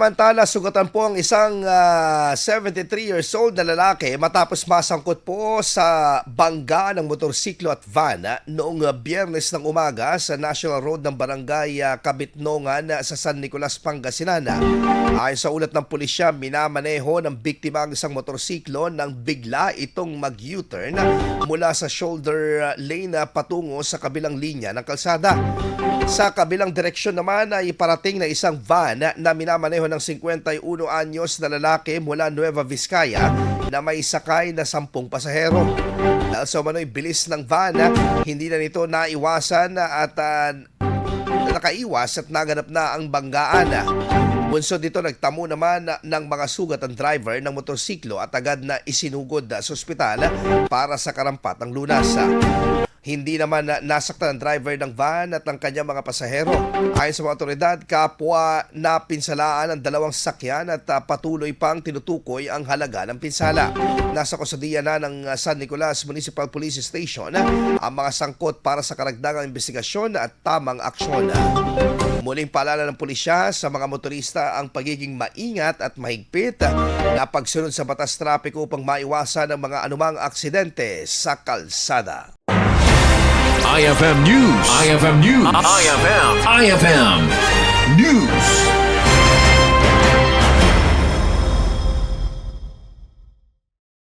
Samantala, sugatan po ang isang 73 years old na lalaki matapos masangkot po sa bangga ng motorsiklo at van noong Biyernes ng umaga sa National Road ng Barangay Kabitnongan sa San Nicolas, Pangasinan. Ayon sa ulat ng pulisya, minamaneho ng biktima ang isang motorsiklo nang bigla itong mag-U-turn mula sa shoulder lane patungo sa kabilang linya ng kalsada. Sa kabilang direksyon naman ay iparating na isang van na minamaneho ng 51 anyos na lalaki mula Nueva Vizcaya na may sakay na 10 pasahero. Dahil sa umano'y bilis ng van, hindi na nito naiwasan at nakaiwas at naganap na ang banggaan. Bunsod dito, nagtamo naman ng mga sugat ang driver ng motorsiklo at agad na isinugod sa ospital para sa karampatang lunas. Hindi naman nasaktan ang driver ng van at ang kanyang mga pasahero. Ayon sa mga otoridad, kapwa na pinsalaan ang dalawang sasakyan at patuloy pang tinutukoy ang halaga ng pinsala. Nasa kusodiya na ng San Nicolas Municipal Police Station ang mga sangkot para sa karagdagang investigasyon at tamang aksyon. Muling paalala ng pulisya sa mga motorista ang pagiging maingat at mahigpit na pagsunod sa batas trapiko upang maiwasan ang mga anumang aksidente sa kalsada. IFM News. IFM News. IFM News.